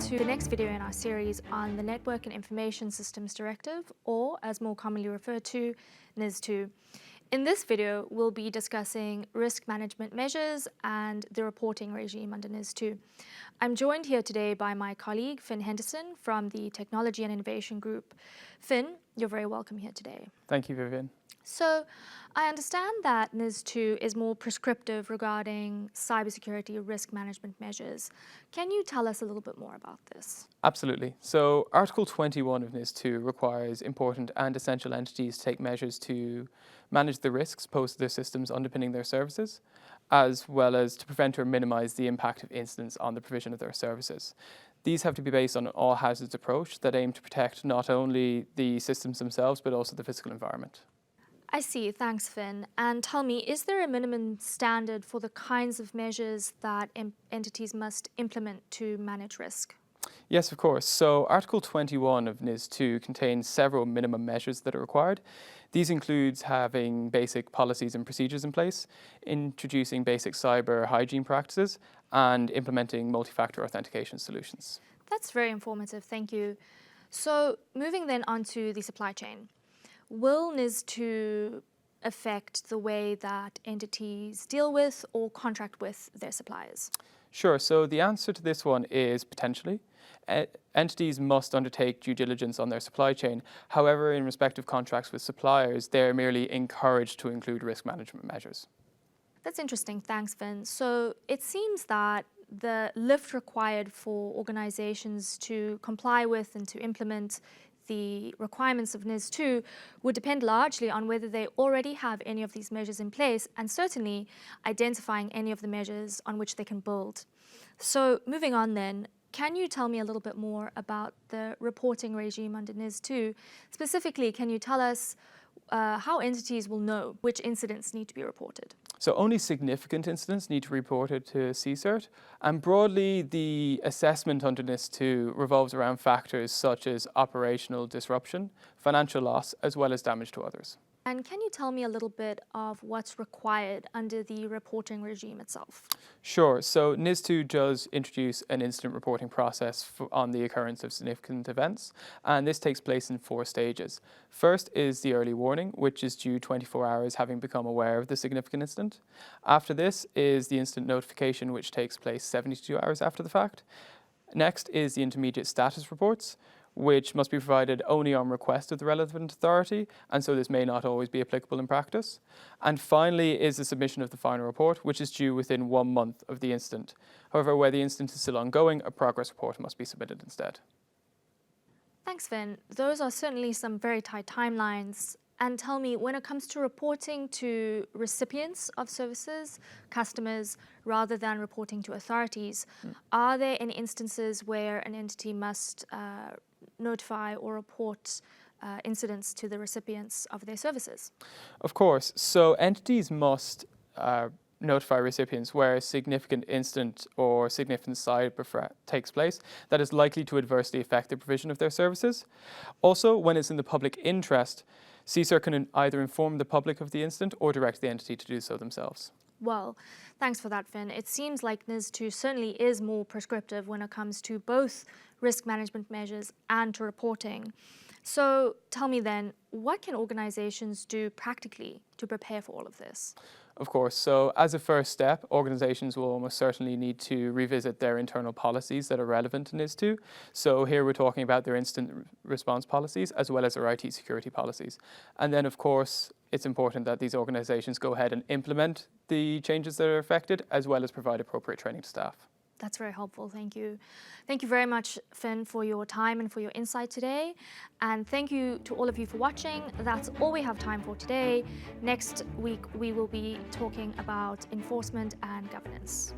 to the next video in our series on the Network and Information Systems Directive, or as more commonly referred to, NIS2. In this video, we'll be discussing risk management measures and the reporting regime under NIS2. I'm joined here today by my colleague, Fionn Henderson, from the Technology and Innovation Group. Fionn, you're very welcome here today. Thank you, Vivian. So, I understand that NIS2 is more prescriptive regarding cybersecurity risk management measures. Can you tell us a little bit more about this? Absolutely. So Article 21 of NIS2 requires important and essential entities to take measures to manage the risks posed to their systems underpinning their services, as well as to prevent or minimize the impact of incidents on the provision of their services. These have to be based on an all-hazards approach that aim to protect not only the systems themselves, but also the physical environment. I see, thanks Fionn. And tell me, is there a minimum standard for the kinds of measures that entities must implement to manage risk? Yes, of course. So Article 21 of NIS2 contains several minimum measures that are required. These include having basic policies and procedures in place, introducing basic cyber hygiene practices, and implementing multi-factor authentication solutions. That's very informative, thank you. So moving then on to the supply chain. Will NIS2 affect the way that entities deal with or contract with their suppliers? Sure, so the answer to this one is potentially. Entities must undertake due diligence on their supply chain. However, in respective contracts with suppliers, they're merely encouraged to include risk management measures. That's interesting, thanks Fionn. So it seems that the lift required for organizations to comply with and to implement the requirements of NIS2 would depend largely on whether they already have any of these measures in place, and certainly identifying any of the measures on which they can build. So moving on then, can you tell me a little bit more about the reporting regime under NIS2? Specifically, can you tell us how entities will know which incidents need to be reported? So only significant incidents need to be reported to CSIRT, and broadly the assessment under NIS2 revolves around factors such as operational disruption, financial loss, as well as damage to others. And can you tell me a little bit of what's required under the reporting regime itself? Sure. So NIS2 does introduce an incident reporting process on the occurrence of significant events, and this takes place in 4 stages. First is the early warning, which is due 24 hours having become aware of the significant incident. After this is the incident notification, which takes place 72 hours after the fact. Next is the intermediate status reports, which must be provided only on request of the relevant authority, and so this may not always be applicable in practice. And finally is the submission of the final report, which is due within 1 month of the incident. However, where the incident is still ongoing, a progress report must be submitted instead. Thanks, Fionn. Those are certainly some very tight timelines. And tell me, when it comes to reporting to recipients of services, customers, rather than reporting to authorities, are there any instances where an entity must notify or report incidents to the recipients of their services? Of course. So entities must notify recipients where a significant incident or significant cyber threat takes place that is likely to adversely affect the provision of their services. Also, when it's in the public interest, CSIRT can either inform the public of the incident or direct the entity to do so themselves. Well, thanks for that, Fionn. It seems like NIS2 certainly is more prescriptive when it comes to both risk management measures and to reporting. So tell me then, what can organizations do practically to prepare for all of this? Of course. So as a first step, organizations will almost certainly need to revisit their internal policies that are relevant to NIS2. So here we're talking about their incident response policies as well as their IT security policies. And then, of course, it's important that these organizations go ahead and implement the changes that are affected, as well as provide appropriate training to staff. That's very helpful, thank you. Thank you very much, Fionn, for your time and for your insight today. And thank you to all of you for watching. That's all we have time for today. Next week, we will be talking about enforcement and governance.